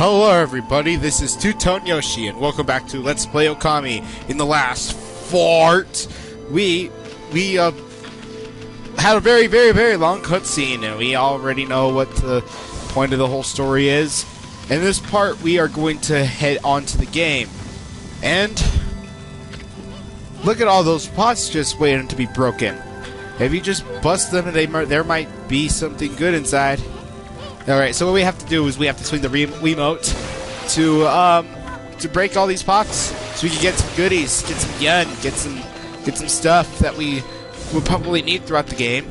Hello everybody, this is Two-Tone Yoshi, and welcome back to Let's Play Okami. In the last fart, we had a very long cutscene, and we already know what the point of the whole story is. In this part, we are going to head on to the game. And look at all those pots just waiting to be broken. If you just bust them, there might be something good inside. Alright, so what we have to do is we have to swing the Wiimote to break all these pots, so we can get some goodies, get some yen, get some stuff that we will probably need throughout the game.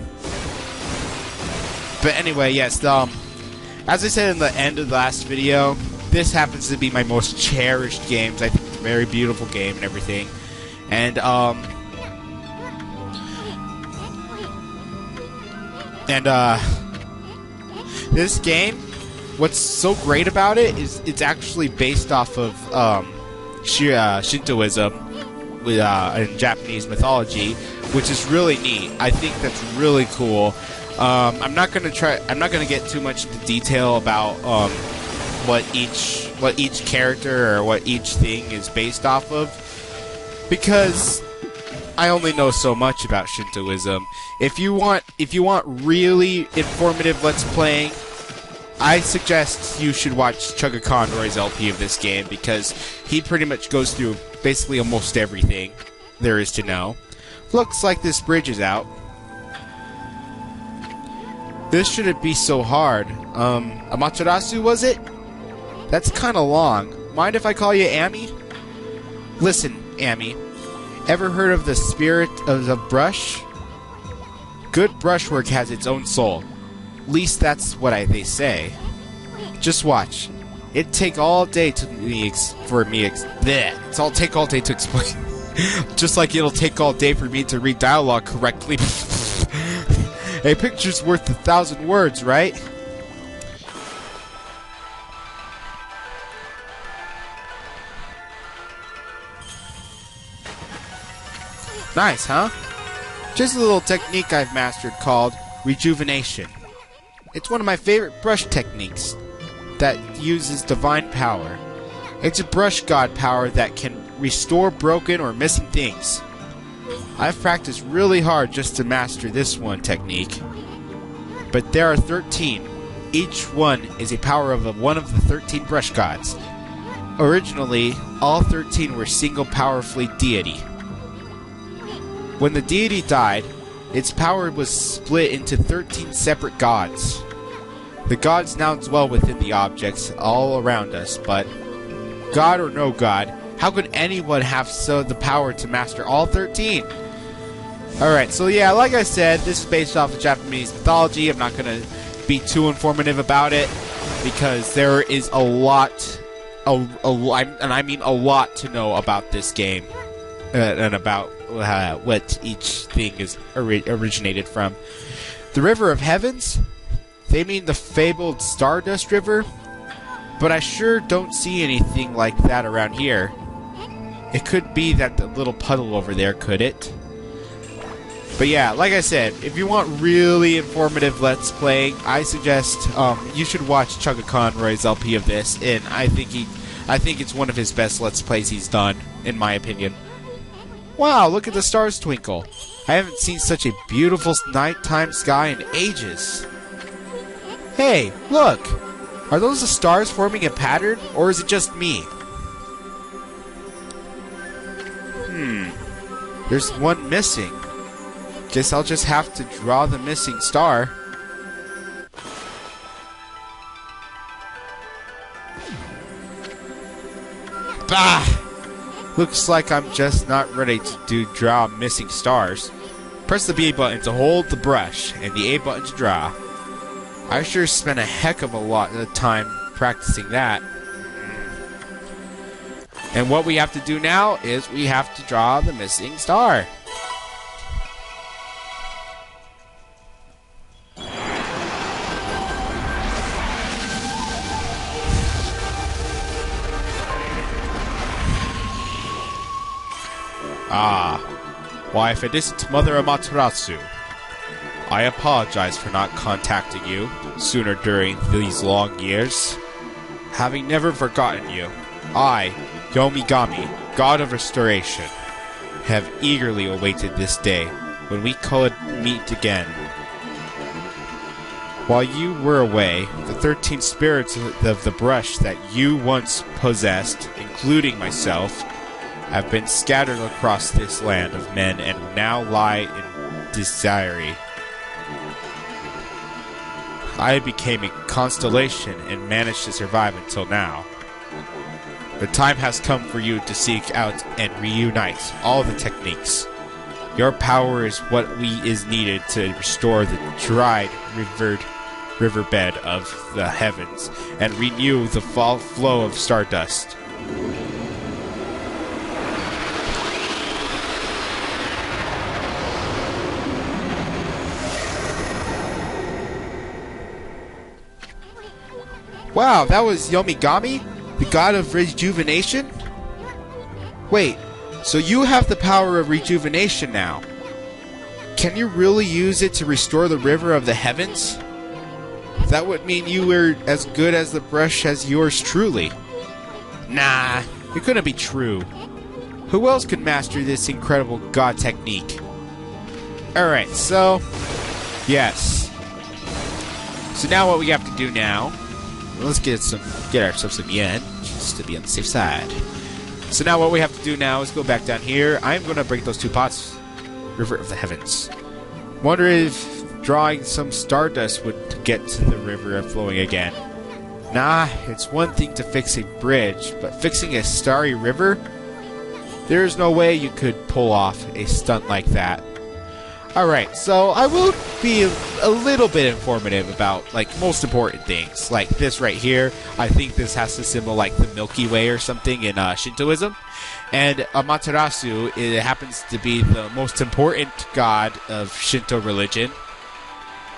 But anyway, yes, as I said in the end of the last video, this happens to be my most cherished games. I think it's a very beautiful game and everything. And this game, what's so great about it is it's actually based off of Shintoism in Japanese mythology, which is really neat. I think that's really cool. I'm not gonna get too much into detail about what each character or what each thing is based off of, because I only know so much about Shintoism. If you want really informative Let's Playing, I suggest you should watch Chugga Conroy's LP of this game, because he pretty much goes through basically almost everything there is to know. Looks like this bridge is out. This shouldn't be so hard. Amaterasu, was it? That's kinda long. Mind if I call you Amy? Listen, Amy. Ever heard of the spirit of the brush? Good brushwork has its own soul. At least that's what they say. Just watch. It'd take all day to take all day to explain. Just like it'll take all day for me to read dialogue correctly. A picture's worth 1,000 words, right? Nice, huh? Just a little technique I've mastered called rejuvenation. It's one of my favorite brush techniques that uses divine power. It's a brush god power that can restore broken or missing things. I've practiced really hard just to master this one technique. But there are 13. Each one is a power of one of the 13 brush gods. Originally, all 13 were single powerful deity. When the deity died, its power was split into 13 separate gods. The gods now dwell within the objects all around us, but God or no God, how could anyone have the power to master all 13? Alright, so yeah, like I said, this is based off of Japanese mythology. I'm not going to be too informative about it, because there is a lot, and I mean a lot, to know about this game, and about what each thing is originated from. The River of Heavens? They mean the fabled Stardust River? But I sure don't see anything like that around here. It could be that the little puddle over there, could it? But yeah, like I said, if you want really informative Let's Play, I suggest you should watch Chugga Conroy's LP of this, and I think it's one of his best Let's Plays he's done, in my opinion. Wow, look at the stars twinkle. I haven't seen such a beautiful nighttime sky in ages. Hey, look! Are those the stars forming a pattern, or is it just me? There's one missing. Guess I'll just have to draw the missing star. Bah! Looks like I'm just not ready to draw missing stars. Press the B button to hold the brush, and the A button to draw. I sure spent a heck of a lot of time practicing that. And what we have to do now is we have to draw the missing star. Why, if it isn't Mother Amaterasu. I apologize for not contacting you sooner during these long years. having never forgotten you, I, Yomigami, God of Restoration, have eagerly awaited this day when we could meet again. While you were away, the 13 spirits of the brush that you once possessed, including myself, have been scattered across this land of men and now lie in desire. I became a constellation and managed to survive until now. The time has come for you to seek out and reunite all the techniques. Your power is what is needed to restore the dried riverbed of the heavens and renew the flow of stardust. Wow, that was Yomigami, the god of rejuvenation? Wait, so you have the power of rejuvenation now. Can you really use it to restore the river of the heavens? That would mean you were as good as the brush as yours truly. Nah, it couldn't be true. Who else could master this incredible god technique? Alright, so... yes. So now what we have to do now... let's get ourselves some yen, just to be on the safe side. So now what we have to do now is go back down here. I'm going to break those 2 pots. River of the Heavens. Wonder if drawing some stardust would get to the river flowing again. Nah, it's one thing to fix a bridge, but fixing a starry river? There's no way you could pull off a stunt like that. Alright, so I will be a little bit informative about, like, most important things. Like this right here, I think this has to symbol, like, the Milky Way or something in Shintoism. And Amaterasu, it happens to be the most important god of Shinto religion,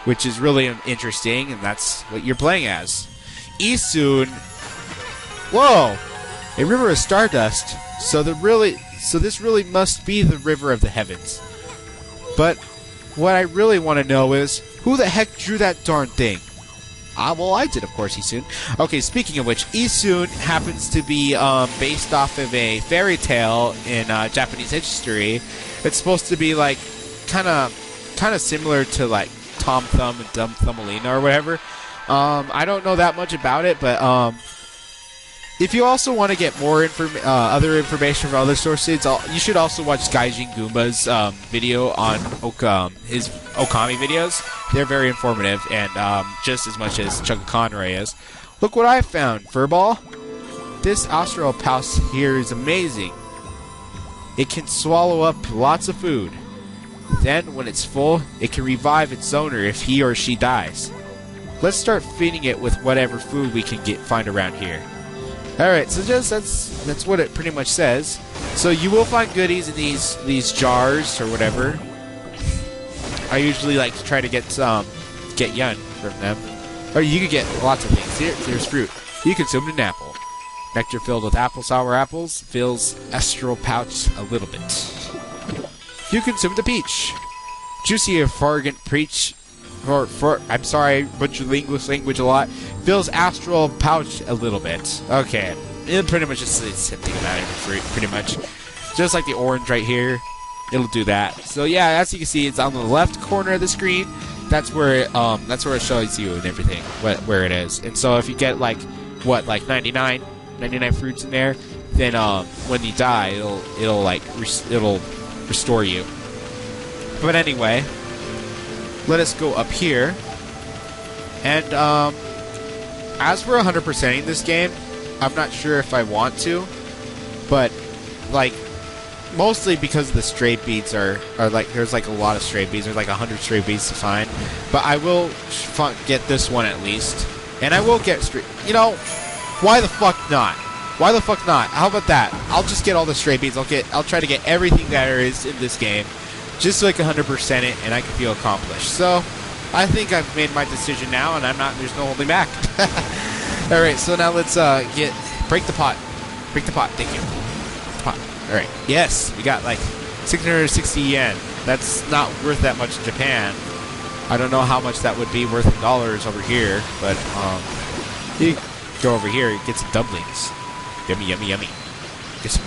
which is really interesting, and that's what you're playing as. Isun... whoa! A river of stardust, so this really must be the river of the heavens. But what I really want to know is, who the heck drew that darn thing? Well, I did, of course, Isun. Okay, speaking of which, Isun happens to be based off of a fairy tale in Japanese history. It's supposed to be, like, kind of similar to, like, Tom Thumb and Dumb Thumbelina or whatever. I don't know that much about it, but if you also want to get more other information from other sources, you should also watch Gaijin Goomba's video on his Okami videos. They're very informative, and just as much as Chugga Conroy is. Look what I found, Furball! This astral pouch here is amazing. It can swallow up lots of food. Then, when it's full, it can revive its owner if he or she dies. Let's start feeding it with whatever food we can find around here. Alright, so just that's what it pretty much says. So you will find goodies in these jars or whatever. I usually like to try to get yen from them. Or you could get lots of things. Here's fruit. You consumed an apple. Nectar filled with sour apples fills astral pouch a little bit. You consumed a peach. Juicy fragrant peach. I'm sorry, I butchered English language a lot. Fills astral pouch a little bit. Okay. It pretty much just the same thing about every fruit, pretty much. Just like the orange right here. It'll do that. So yeah, as you can see, it's on the left corner of the screen. That's where it shows you and everything, where it is. And so if you get like 99 fruits in there, then when you die, it'll restore you. But anyway, let us go up here. And as for 100%ing this game, I'm not sure if I want to, but like mostly because the stray beads are like, there's like a lot of stray beads. There's like 100 stray beads to find. But I will get this one at least, and I will get stray. You know, why the fuck not? Why the fuck not? How about that? I'll just get all the stray beads. I'll try to get everything that there is in this game, just so I can 100% it, and I can feel accomplished. So I think I've made my decision now, and there's no holding back. Alright, so now let's break the pot. Break the pot, thank you. Pot. Alright, yes, we got like 660 yen. That's not worth that much in Japan. I don't know how much that would be worth in dollars over here, but go over here and get some dumplings. Yummy, yummy, yummy. Get some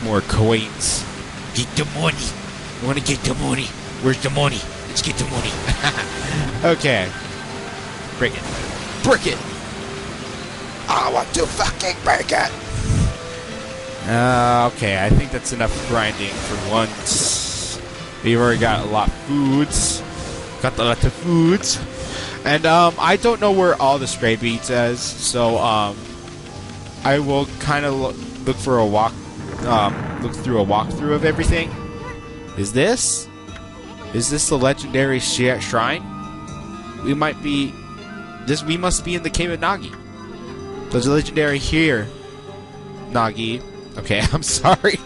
more coins. Get the money. I want to get the money. Where's the money? Let's get the money. Okay. Break it. Break it. I want to fucking break it. Okay, I think that's enough grinding for once. We've already got a lot of foods. Got a lot of foods. And, I don't know where all the stray beads is, so, I will kind of look through a walkthrough of everything. Is this the legendary shrine? We must be in the cave of Nagi. There's a legendary here, Nagi. Okay, I'm sorry.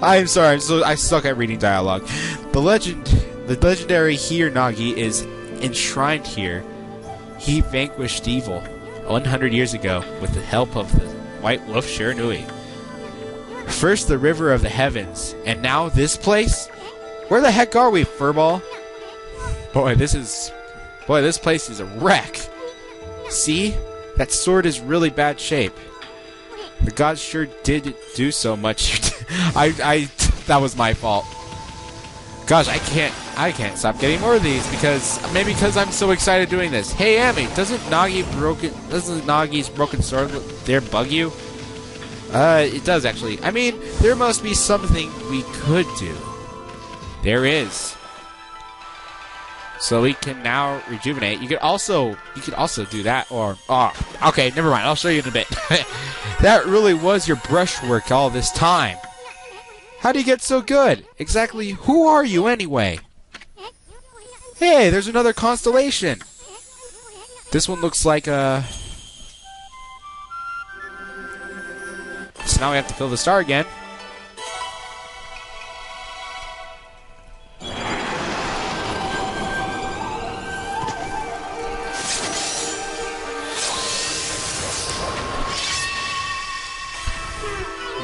I suck at reading dialogue. The legendary here, Nagi, is enshrined here. He vanquished evil 100 years ago with the help of the White Wolf Shiranui. First the river of the heavens, and now this place? Where the heck are we, Furball? Boy, this place is a wreck. See? That sword is really bad shape. The gods sure did do so much. That was my fault. Gosh, I can't stop getting more of these because I'm so excited doing this. Hey, Amy, doesn't Nagi's broken sword there bug you? It does actually. I mean, there must be something we could do. There is. So we can now rejuvenate. You could also do that, or okay, never mind. I'll show you in a bit. That really was your brushwork all this time. How do you get so good? Exactly who are you anyway? Hey, there's another constellation. This one looks like a... So now we have to fill the star again.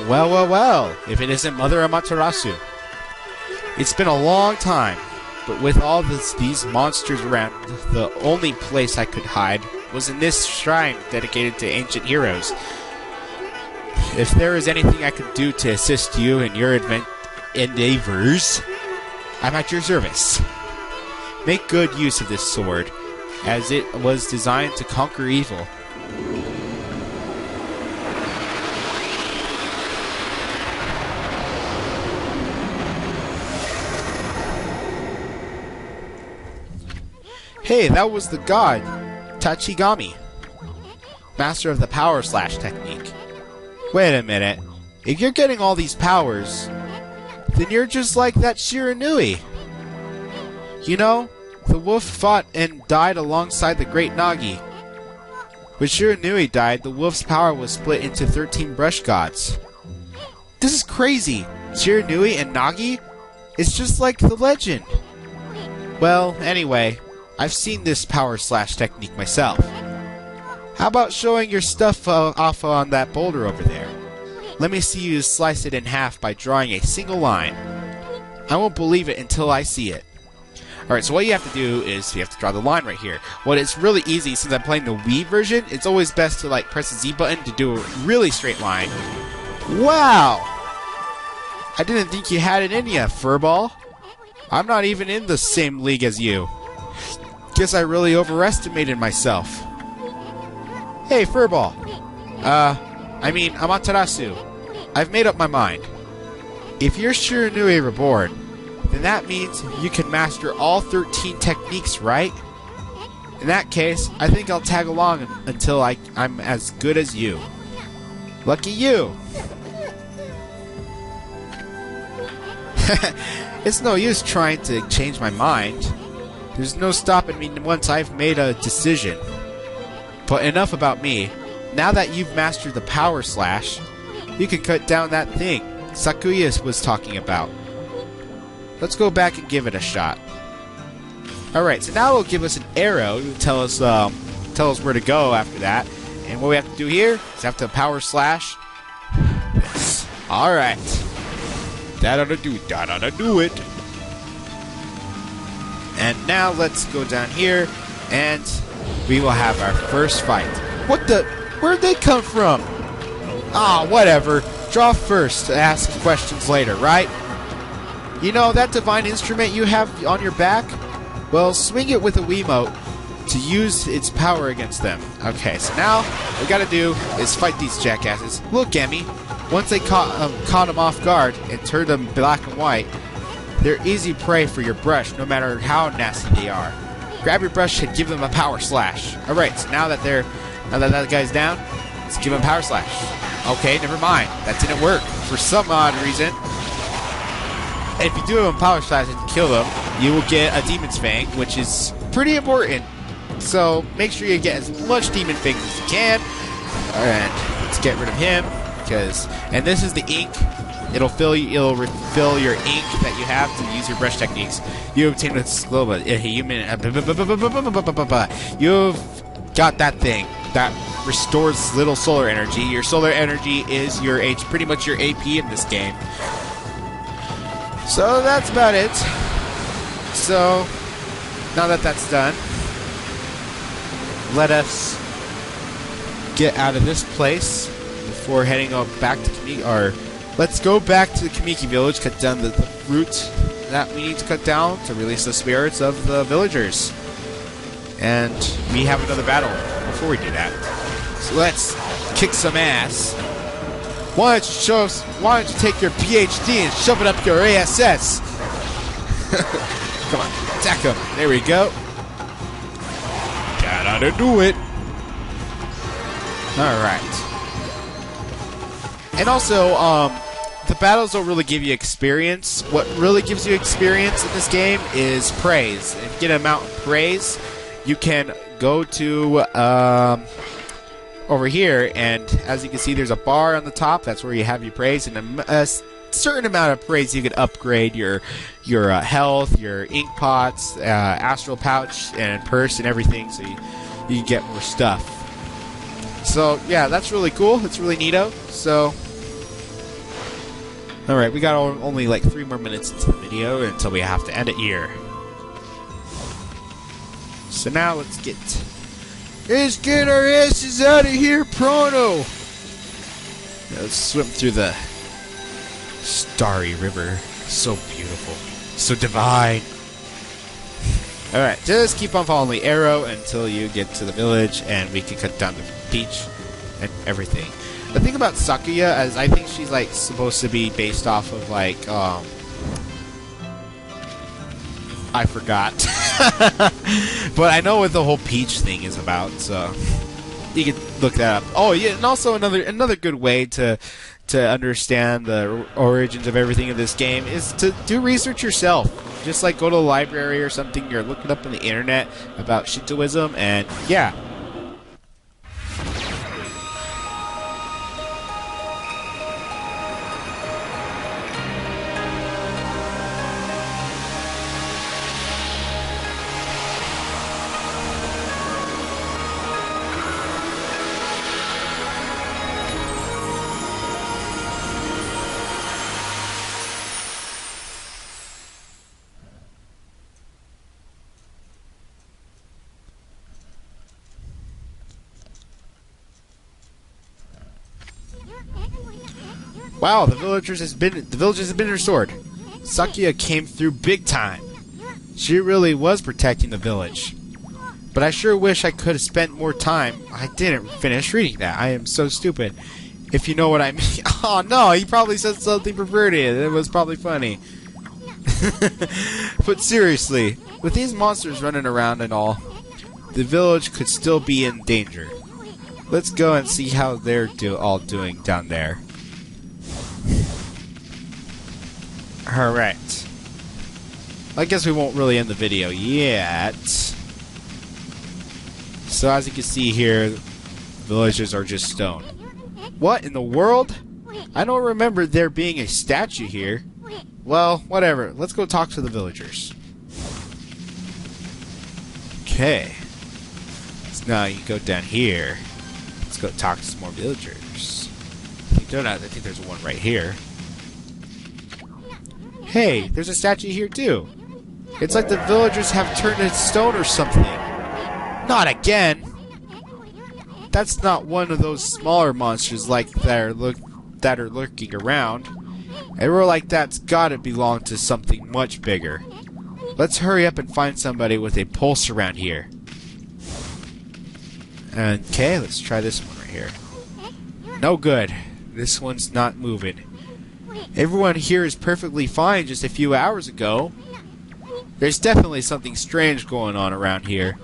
Well, well, well, if it isn't Mother Amaterasu. It's been a long time, but with all these monsters around, the only place I could hide was in this shrine dedicated to ancient heroes. If there is anything I could do to assist you in your endeavors, I'm at your service. Make good use of this sword, as it was designed to conquer evil. Hey, that was the god, Tachigami, master of the power slash technique. Wait a minute. If you're getting all these powers, then you're just like that Shiranui. You know, the wolf fought and died alongside the great Nagi. When Shiranui died, the wolf's power was split into 13 brush gods. This is crazy. Shiranui and Nagi? It's just like the legend. Well, anyway, I've seen this power slash technique myself. How about showing your stuff off on that boulder over there? Let me see you slice it in half by drawing a single line. I won't believe it until I see it. Alright, so what you have to do is you have to draw the line right here. Well, it's really easy since I'm playing the Wii version. It's always best to press the Z button to do a really straight line. Wow! I didn't think you had it in ya, Furball. I'm not even in the same league as you. Guess I really overestimated myself. Hey, Furball. Amaterasu. I've made up my mind. If you're Shiranui Reborn, then that means you can master all 13 techniques, right? In that case, I think I'll tag along until I'm as good as you. Lucky you! It's no use trying to change my mind. There's no stopping me once I've made a decision. But enough about me. Now that you've mastered the power slash, you can cut down that thing Sakuya was talking about. Let's go back and give it a shot. Alright, so now it'll give us an arrow to tell us where to go after that. And what we have to do here is have to power slash this. Alright. That ought to do it. And now let's go down here, and we will have our first fight. What the? Where'd they come from? Ah, whatever. Draw first, ask questions later, right? You know, that divine instrument you have on your back? Well, swing it with a Wiimote to use its power against them. Okay, so now what we gotta do is fight these jackasses. Look, Emmy. Once they caught them off guard and turned them black and white, they're easy prey for your brush, no matter how nasty they are. Grab your brush and give them a power slash. Alright, so now that that guy's down, let's give him a power slash. Okay, never mind. That didn't work for some odd reason. If you do a power slash and kill them, you will get a Demon's Fang, which is pretty important. So make sure you get as much Demon Fangs as you can. And let's get rid of him. And this is the ink. It'll refill your ink that you have to use your brush techniques. You obtain with slow You've got that thing that restores little solar energy. Your solar energy is your pretty much your AP in this game. So that's about it. So now that that's done, let us get out of this place before heading back to Kamiki. Or let's go back to the Kamiki village, cut down the fruit that we need to cut down to release the spirits of the villagers. And we have another battle before we do that. So let's kick some ass. Why don't you take your PhD and shove it up your ASS? Come on, attack him. There we go. Gotta do it. Alright. And also, the battles don't really give you experience. What really gives you experience in this game is praise. If you get an amount of praise, you can go to over here, and as you can see, there's a bar on the top. That's where you have your praise, and a certain amount of praise you can upgrade your health, your ink pots, astral pouch, and purse, and everything, so you can get more stuff. So yeah, that's really cool. It's really neato. So alright, we got only like 3 more minutes into the video until we have to end it here. So now let's get our asses out of here, pronto! Now let's swim through the starry river. So beautiful. So divine. Alright, just keep on following the arrow until you get to the village and we can cut down the beach and everything. The thing about Sakuya is I think she's like supposed to be based off of like I forgot. But I know what the whole peach thing is about, so you can look that up. Oh yeah, and also another good way to understand the origins of everything in this game is to do research yourself. Just like go to the library or something, you're looking up on the internet about Shintoism, and yeah. Wow, the village has been restored. Sakuya came through big time. She really was protecting the village. But I sure wish I could have spent more time. I didn't finish reading that. I am so stupid. If you know what I mean. Oh no, he probably said something perverted. It was probably funny. But seriously, with these monsters running around and all, the village could still be in danger. Let's go and see how they're all doing down there. Alright. I guess we won't really end the video yet. So as you can see here, villagers are just stone. What in the world? I don't remember there being a statue here. Well, whatever. Let's go talk to the villagers. Okay. So now you go down here. Let's go talk to some more villagers. I think there's one right here. Hey, there's a statue here too. It's like the villagers have turned into stone or something. Not again. that's not one of those smaller monsters like that are lurking around. A roar like that's gotta belong to something much bigger. Let's hurry up and find somebody with a pulse around here. Okay, let's try this one right here. No good. This one's not moving. Everyone here is perfectly fine just a few hours ago. There's definitely something strange going on around here.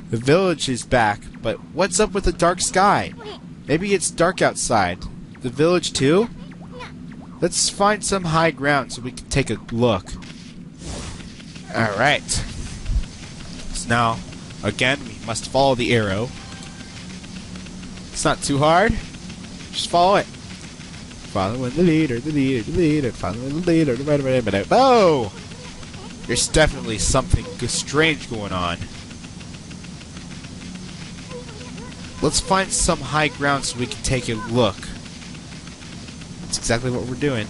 The village is back, but what's up with the dark sky? Maybe it's dark outside. The village too? Let's find some high ground so we can take a look. Alright. So now, again, we must follow the arrow. It's not too hard. Just follow it. Following the leader, following the leader, oh! There's definitely something strange going on. Let's find some high ground so we can take a look. That's exactly what we're doing.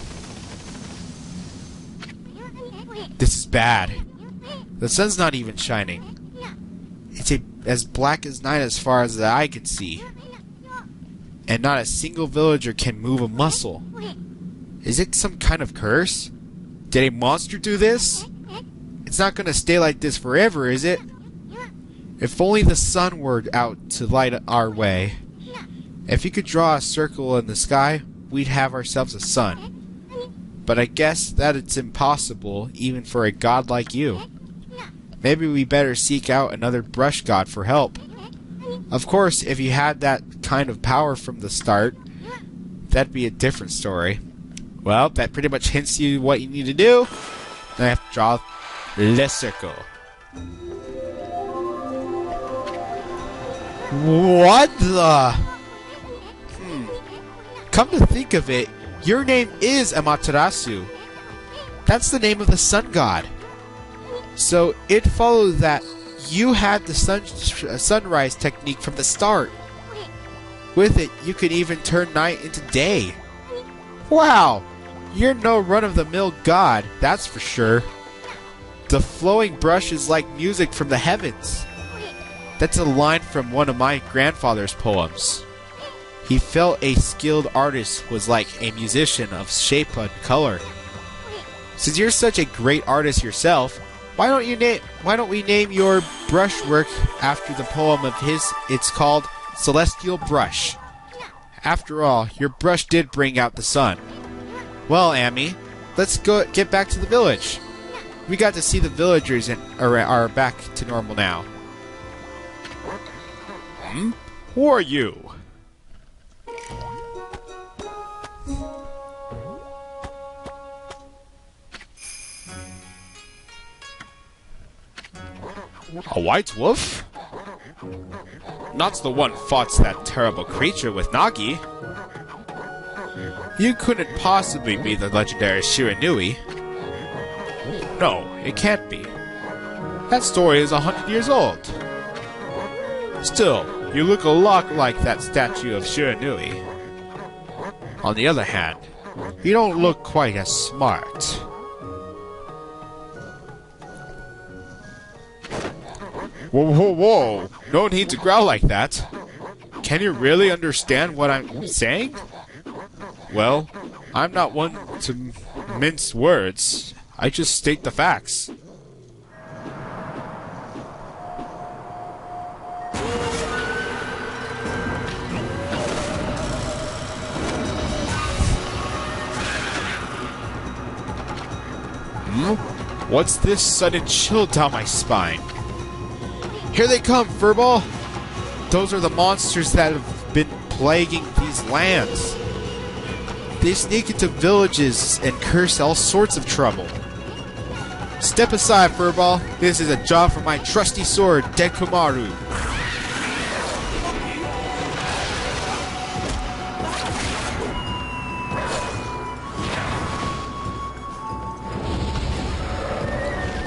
This is bad. The sun's not even shining. It's as black as night as far as the eye can see. And not a single villager can move a muscle. Is it some kind of curse? Did a monster do this? It's not gonna stay like this forever, is it? If only the sun were out to light our way. If you could draw a circle in the sky, we'd have ourselves a sun. But I guess that it's impossible, even for a god like you. Maybe we better seek out another brush god for help. Of course, if you had that kind of power from the start, that'd be a different story. Well, that pretty much hints you what you need to do. Then I have to draw Le Circle. What the? Come to think of it, your name is Amaterasu. That's the name of the sun god. So it follows that you had the sunrise technique from the start. With it, you could even turn night into day. Wow! You're no run-of-the-mill god, that's for sure. The flowing brush is like music from the heavens. That's a line from one of my grandfather's poems. He felt a skilled artist was like a musician of shape and color. Since you're such a great artist yourself, why don't we name your brushwork after the poem of his? It's called Celestial Brush. After all, your brush did bring out the sun. Well, Amy, let's get back to the village. We got to see the villagers and are back to normal now. Who are you? A white wolf? Not the one fought that terrible creature with Nagi. You couldn't possibly be the legendary Shiranui. No, it can't be. That story is 100 years old. Still, you look a lot like that statue of Shiranui. On the other hand, you don't look quite as smart. Whoa, whoa, whoa! No need to growl like that. Can you really understand what I'm saying? Well, I'm not one to mince words. I just state the facts. What's this sudden chill down my spine? Here they come, Furball! Those are the monsters that have been plaguing these lands. They sneak into villages and curse all sorts of trouble. Step aside, Furball. This is a job for my trusty sword, Dekumaru.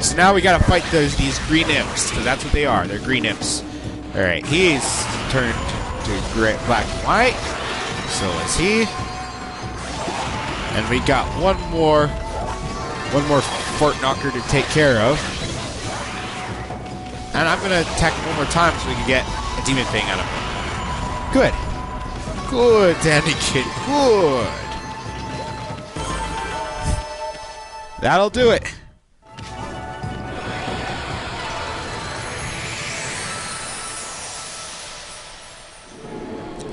So now we gotta fight these green imps, because that's what they are. They're green imps. Alright, he's turned to black and white. So is he. And we got one more Fort Knocker to take care of. And I'm gonna attack him one more time so we can get a demon thing out of him. Good. Good, Danny Kid. Good. That'll do it.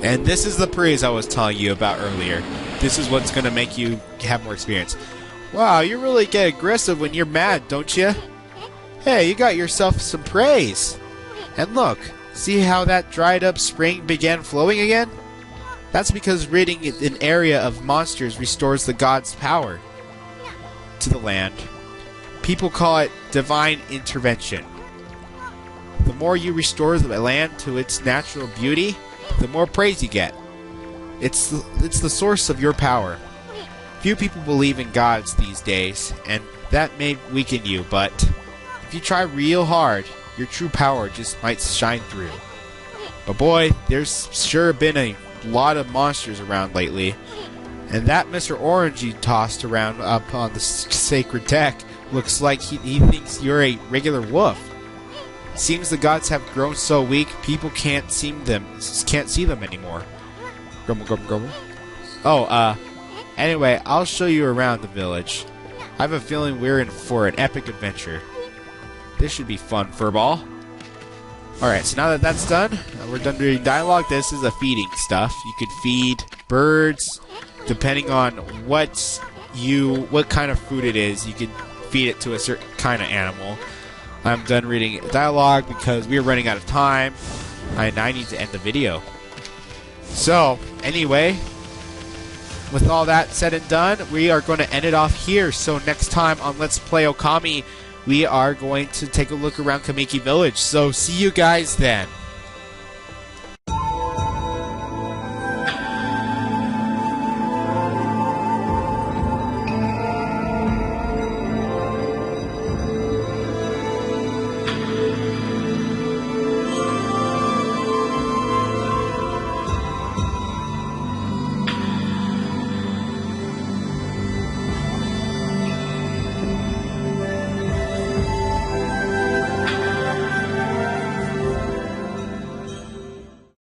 And this is the praise I was telling you about earlier. This is what's going to make you have more experience. Wow, you really get aggressive when you're mad, don't you? Hey, you got yourself some praise. And look, see how that dried up spring began flowing again? That's because ridding an area of monsters restores the god's power to the land. People call it divine intervention. The more you restore the land to its natural beauty, the more praise you get. It's the source of your power. Few people believe in gods these days, and that may weaken you, but if you try real hard, your true power just might shine through. But boy, there's sure been a lot of monsters around lately, and that Mr. Orange you tossed around up on the sacred deck looks like he thinks you're a regular wolf. Seems the gods have grown so weak, people can't see them anymore. Grumble, grumble, grumble. Oh, anyway, I'll show you around the village. I have a feeling we're in for an epic adventure. This should be fun, Furball. Alright, so now that that's done, we're done reading dialogue. This is a feeding stuff. You could feed birds, depending on what kind of food it is, you can feed it to a certain kind of animal. I'm done reading dialogue because we are running out of time, and I need to end the video. So, anyway, with all that said and done, we are going to end it off here. So next time on Let's Play Okami, we are going to take a look around Kamiki Village. So see you guys then.